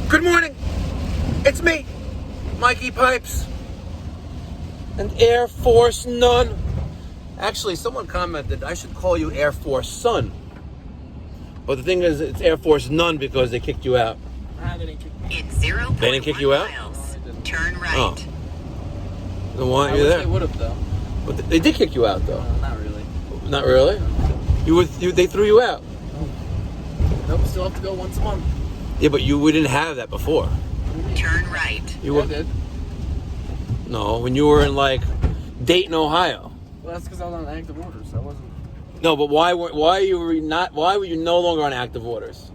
Good morning. It's me, Mikey Pipes, and Air Force None. Actually, someone commented I should call you Air Force Son. But the thing is, it's Air Force None because they kicked you out. They didn't kick me. In 0.1 They didn't kick you out? miles, turn right. Oh. Then why I aren't you wish there? they would have, though. But they did kick you out, though. Not really. Not really? They threw you out. Nope, still have to go once a month. Yeah, but we didn't have that before. Turn right. I did. No, when you were in, like, Dayton, Ohio. Well, that's because I was on active order, so I wasn't. No, but why were you no longer on active orders?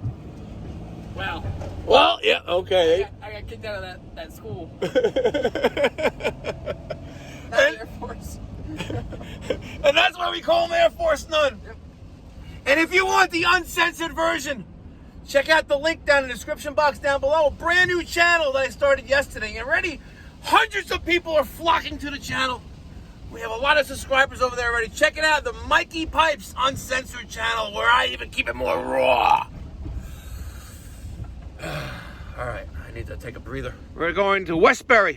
Wow. Well, yeah, okay. I got kicked out of that school. And Air Force. that's why we call them Air Force None. Yep. And if you want the uncensored version, check out the link down in the description box down below. A brand new channel that I started yesterday. And already hundreds of people are flocking to the channel. We have a lot of subscribers over there already. Check it out, the Mikey Pipes Uncensored channel, where I even keep it more raw. All right, I need to take a breather. We're going to Westbury.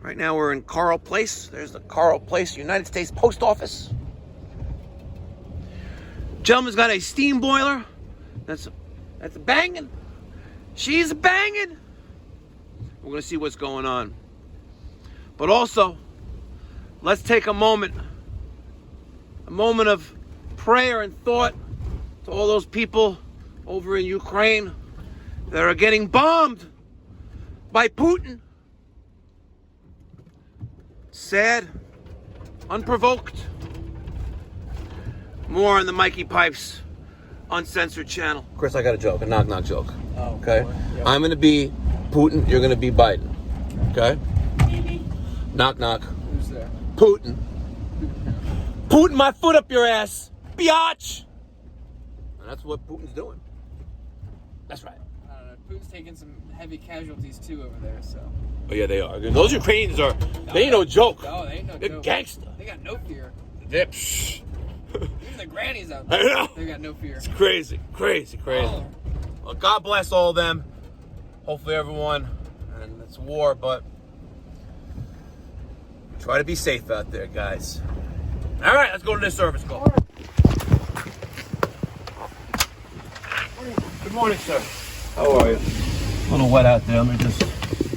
Right now we're in Carl Place. There's the Carl Place United States Post Office. Gentleman's got a steam boiler. That's banging. She's banging. We're gonna see what's going on. But also, let's take a moment of prayer and thought to all those people over in Ukraine that are getting bombed by Putin. Sad, unprovoked. More on the Mikey Pipes Uncensored channel. Chris, I got a joke, a knock-knock joke. Oh, okay? boy. Yep. I'm going to be Putin, you're going to be Biden. Okay? Knock-knock. Who's there? Putin. Putin my foot up your ass, biatch! And that's what Putin's doing. That's right. I don't know. Putin's taking some heavy casualties, too, over there, so. Oh, yeah, they are. Those Ukrainians they ain't no joke. No, they ain't no They're joke. gangster. They got no fear. Psh. Even the grannies out there. I know. They got no fear. It's crazy. Oh. Well, God bless all of them. Hopefully everyone, and it's war, but try to be safe out there, guys. All right, let's go to this service call. Good morning, sir. How are you? A little wet out there. Let me just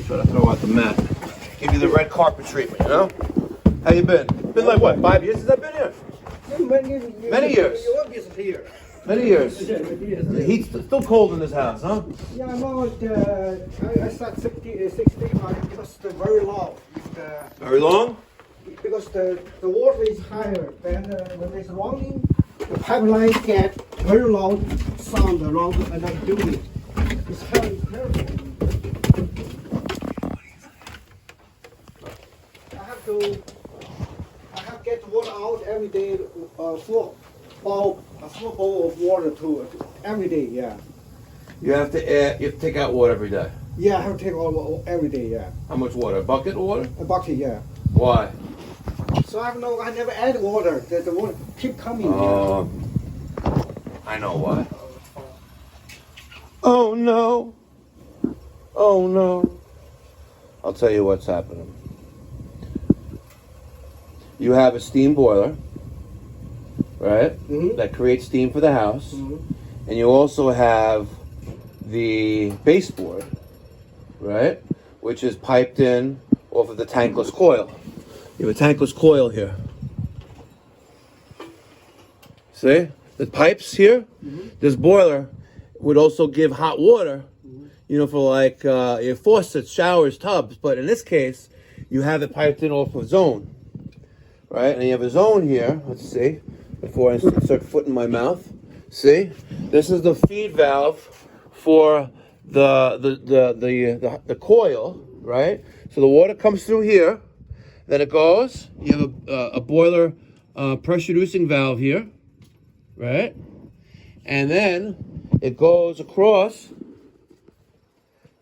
try to throw out the mat. Give you the red carpet treatment, you know? How you been? Been like what, 5 years since I've been here? Many years. Many years. The heat's still cold in this house, huh? Yeah, no, I start 65 because the very long. Very long? Because the water is higher. Then when it's running, the pipeline get very long sound around another building. It's very terrible. I have to get water out every day, a small bowl of water too, every day, yeah. You have to take out water every day. Yeah, I have to take all every day, yeah. How much water? A bucket of water? A bucket, yeah. Why? So I never add water. The water keep coming. I know why. Oh no. Oh no. I'll tell you what's happening. You have a steam boiler, right? Mm-hmm. That creates steam for the house. Mm-hmm. And you also have the baseboard, right? Which is piped in off of the tankless coil. You have a tankless coil here. See? The pipes here, this boiler would also give hot water, you know, for like your faucets, showers, tubs. But in this case, you have it piped in off of zone, right? And you have a zone here. Let's see, before I start foot in my mouth. See? This is the feed valve for the coil, right? So the water comes through here. Then it goes, you have a boiler pressure reducing valve here, right? And then it goes across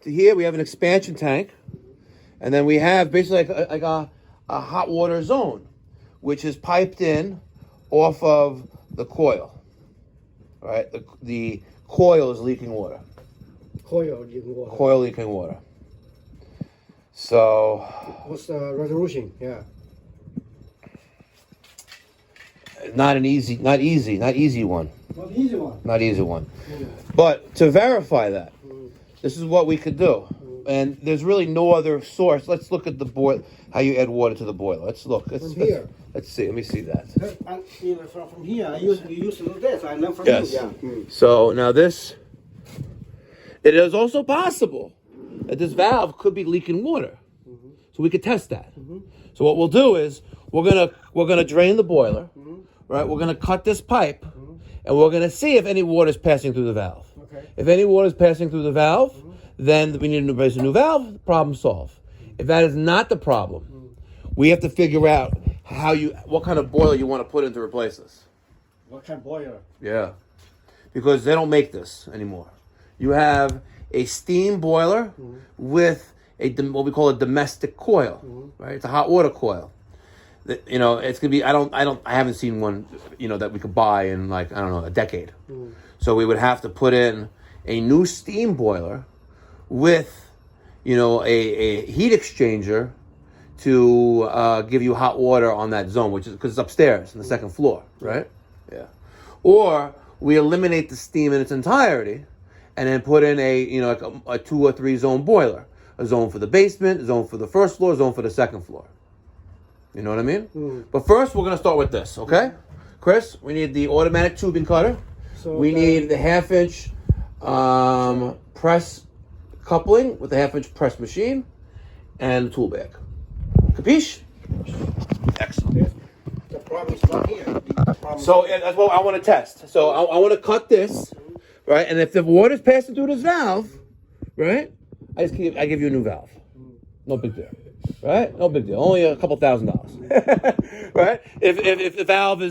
to here. We have an expansion tank. And then we have basically like a hot water zone, which is piped in off of the coil, right? The coil is leaking water. Coil leaking water. Coil leaking water. So What's the resolution? Yeah. not easy one. Not easy one. Not easy one. But to verify that, this is what we could do. And there's really no other source. Let's look at the boil. How you add water to the boiler. Let's look. From here. Let's see. Let me see that. From here, you use this. I learned from Yes. you. Yeah. So now this. It is also possible that this valve could be leaking water. So we could test that. So what we'll do is we're gonna drain the boiler, right? We're gonna cut this pipe, and we're gonna see if any water is passing through the valve. Okay. If any water is passing through the valve, then we need to replace a new valve. Problem solved. If that is not the problem, we have to figure out what kind of boiler you want to put in to replace this. What kind of boiler? Yeah, because they don't make this anymore. You have a steam boiler with what we call a domestic coil, right? It's a hot water coil. It's gonna be. I haven't seen one, that we could buy in like a decade. So we would have to put in a new steam boiler with, a heat exchanger to give you hot water on that zone, which is because it's upstairs on the second floor, right? Yeah. Or we eliminate the steam in its entirety, and then put in a 2 or 3 zone boiler, a zone for the basement, a zone for the first floor, a zone for the second floor. You know what I mean? But first, we're gonna start with this, okay? Chris, we need the automatic tubing cutter. So we need the 1/2-inch press coupling with the 1/2-inch press machine and the tool bag. Capiche? Excellent. The problem is not here. The problem So that's what I want to test. So I want to cut this, right? And if the water's passing through this valve, right? I give you a new valve. No big deal, right? No big deal. Only a couple $1,000, right? If the valve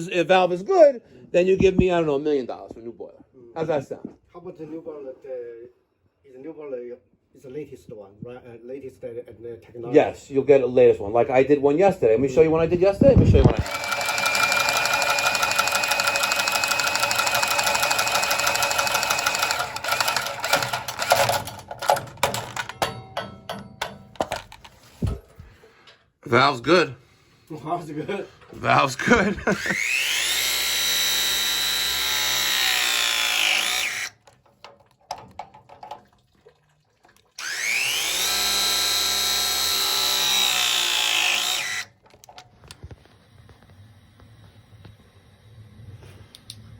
is good, then you give me $1 million for a new boiler. How's that sound? How about the new boiler? The new boiler is the latest one, right? Latest technology. Yes, you'll get a latest one. Like I did one yesterday. Let me show you one I did yesterday. Let me show you one I did. Valve's good. How's it good? Valve's good.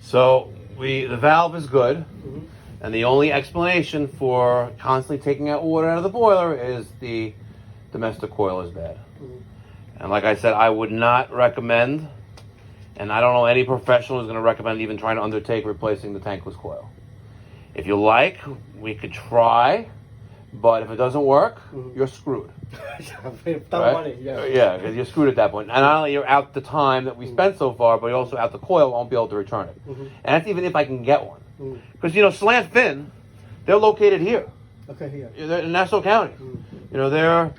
So the valve is good, and the only explanation for constantly taking out water out of the boiler is the domestic coil is bad. And like I said, I would not recommend, and I don't know any professional who's going to recommend even trying to undertake replacing the tankless coil. If you like, we could try, but if it doesn't work, you're screwed. Right? Yeah, because you're screwed at that point. And not only you're out the time that we spent so far, but you're also out the coil, won't be able to return it. And that's even if I can get one. Because, Slant Fin, they're located here. Okay, here. They're in Nassau County. They're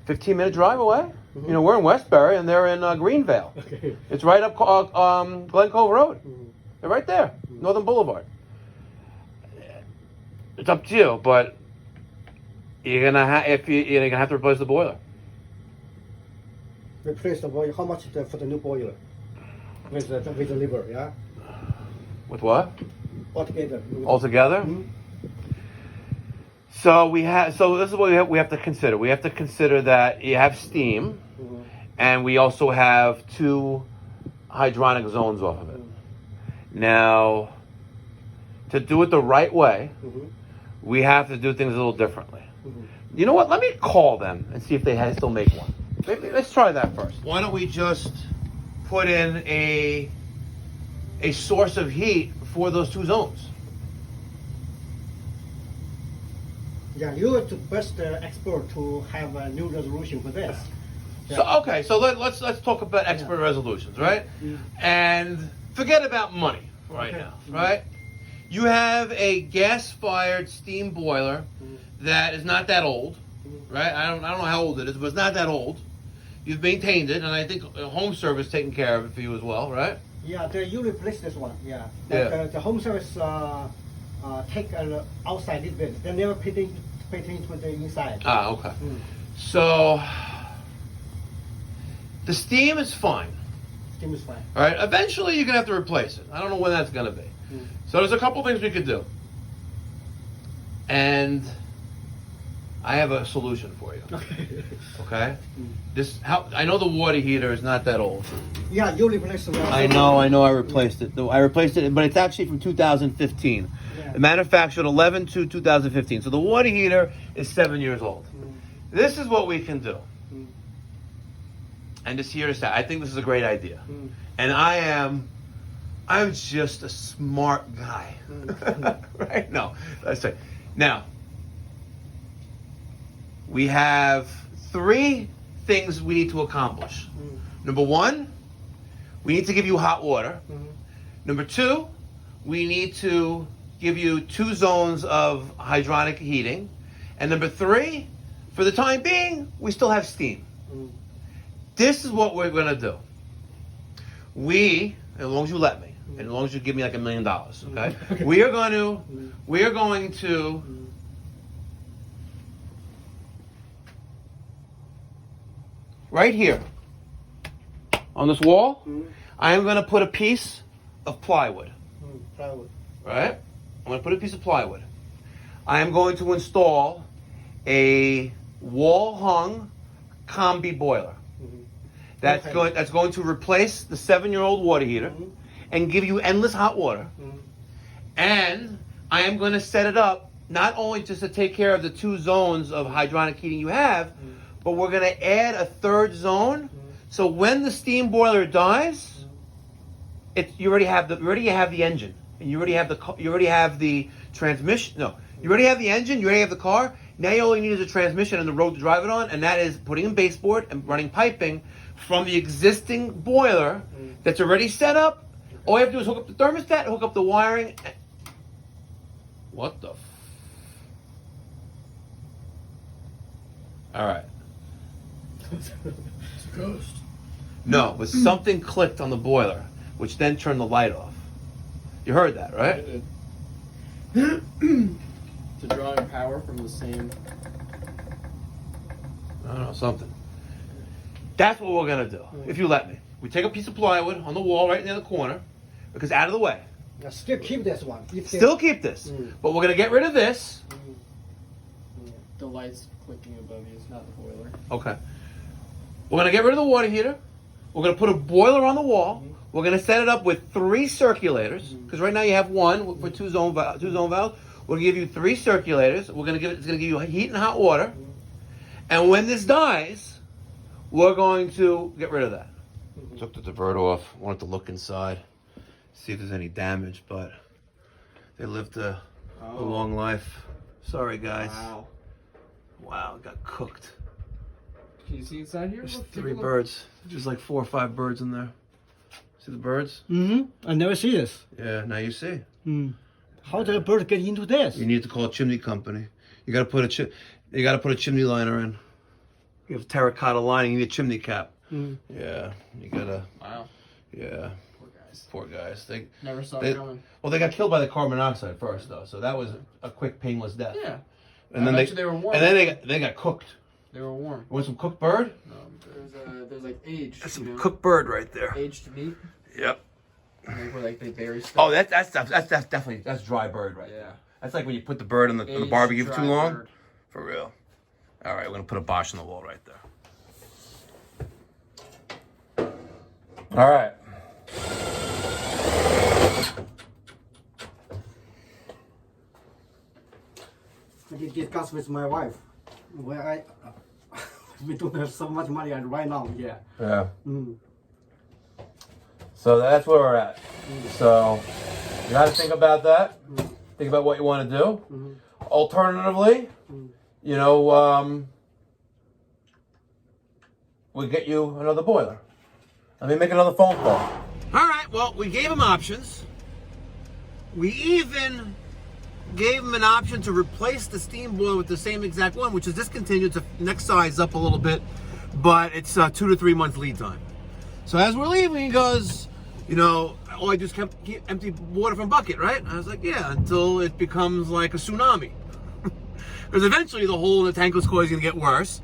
15-minute drive away. We're in Westbury, and they're in Greenvale. Okay. It's right up Glen Cove Road. They're right there, Northern Boulevard. It's up to you, but you're gonna have to replace the boiler. Replace the boiler. How much for the new boiler? With the liver, yeah. With what? Altogether. Altogether? So this is what we have to consider. We have to consider that you have steam, and we also have 2 hydronic zones off of it. Now, to do it the right way, we have to do things a little differently. You know what? Let me call them and see if they still make one. Let's try that first. Why don't we just put in a source of heat for those 2 zones? Yeah, you are the best expert to have a new resolution for this. Yeah. So let's talk about expert resolutions, right? And forget about money right now, right? You have a gas-fired steam boiler that is not that old, right? I don't know how old it is, but it's not that old. You've maintained it, and I think home service taking care of it for you as well, right? Yeah, you replace this one. Yeah. Yeah. The home service take outside a little bit. They never fit into the inside. Ah, okay. So the steam is fine. Steam is fine. All right. Eventually, you're gonna have to replace it. I don't know when that's gonna be. So there's a couple things we could do, and I have a solution for you. Okay. I know the water heater is not that old. Yeah, you replace the water. I know. I replaced it. I replaced it, but it's actually from 2015. Yeah. It manufactured 11/2/2015. So the water heater is 7 years old. This is what we can do. And just here to say, I think this is a great idea. And I'm just a smart guy. Right? No, let's say. Now, we have 3 things we need to accomplish. Number 1, we need to give you hot water. Number 2, we need to give you 2 zones of hydronic heating. And number 3, for the time being, we still have steam. This is what we're gonna do. As long as you let me, and as long as you give me like $1 million, okay? We are going to right here on this wall, I am gonna put a piece of plywood. Plywood. Right? I'm going to put a piece of plywood. I am going to install a wall-hung combi boiler. That's going to replace the 7-year-old water heater and give you endless hot water. And I am going to set it up not only just to take care of the 2 zones of hydronic heating you have, but we're going to add a 3rd zone. So when the steam boiler dies, you already have the engine. And you already have the transmission. No, you already have the engine. You already have the car. Now you only need is a transmission and the road to drive it on, and that is putting in baseboard and running piping from the existing boiler that's already set up. All you have to do is hook up the thermostat, hook up the wiring. What the? All right. It's a ghost. No, but something clicked on the boiler, which then turned the light off. You heard that, right? I did. To draw in power from the same. I don't know, something. That's what we're gonna do, if you let me. We take a piece of plywood on the wall right near the corner, because out of the way. Now still keep this one. Still keep this, but we're gonna get rid of this. The lights clicking above you is not the boiler. Okay. We're gonna get rid of the water heater. We're gonna put a boiler on the wall. We're gonna set it up with 3 circulators, because right now you have 1 for 2 zone valves. We're gonna give you 3 circulators. It's gonna give you heat and hot water. And when this dies, we're going to get rid of that. Took the diverter off. Wanted to look inside, see if there's any damage, but they lived a long life. Sorry, guys. Wow, it got cooked. Can you see inside here? There's 3 birds. There's like 4 or 5 birds in there. See the birds? I never see this. Yeah, now you see. How did a bird get into this? You need to call a chimney company. You got to put a chimney liner in. You have terracotta lining. You need a chimney cap. Yeah, you gotta. Wow. Yeah. Poor guys. Poor guys. They never saw it coming. Well, they got killed by the carbon monoxide first, though. So that was a quick, painless death. Yeah. And then they were warm. And then they got cooked. They were warm. You want some cooked bird? There's like aged. That's some cooked bird right there. Aged meat. Yep. Where they bury stuff. Oh, that's definitely dry bird right there. That's like when you put the bird in the barbecue for too long. Bird. For real. All right, we're gonna put a Bosch on the wall right there. All right. I did discuss with my wife. Where we don't have so much money right now. Yeah. Yeah. So that's where we're at. So you got to think about that. Think about what you want to do. Alternatively, you know, we'll get you another boiler. Let me make another phone call. All right. Well, we gave him options. We even gave him an option to replace the steam boiler with the same exact one, which is discontinued. It's the next size up a little bit, but it's 2 to 3 months lead time. So as we're leaving, he goes, you know, oh, I just keep empty water from bucket, right? I was like, yeah, until it becomes like a tsunami. Because eventually the hole in the tankless coil is going to get worse,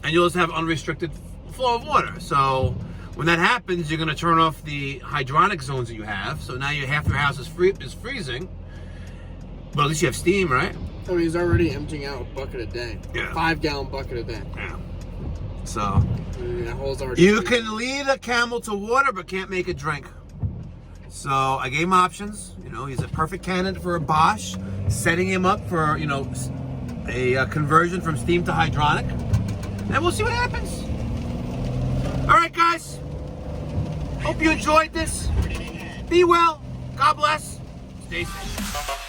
and you'll just have unrestricted flow of water. So when that happens, you're going to turn off the hydronic zones that you have. So now half your house is freezing, but at least you have steam, right? Oh, he's already emptying out a bucket a day. Yeah. 5-gallon bucket a day. Yeah. So That hole's already you can lead a camel to water, but can't make it drink. So I gave him options. You know, he's a perfect candidate for a Bosch. Setting him up for, you know, a conversion from steam to hydronic, and we'll see what happens. All right, guys. Hope you enjoyed this. Be well. God bless. Stay safe.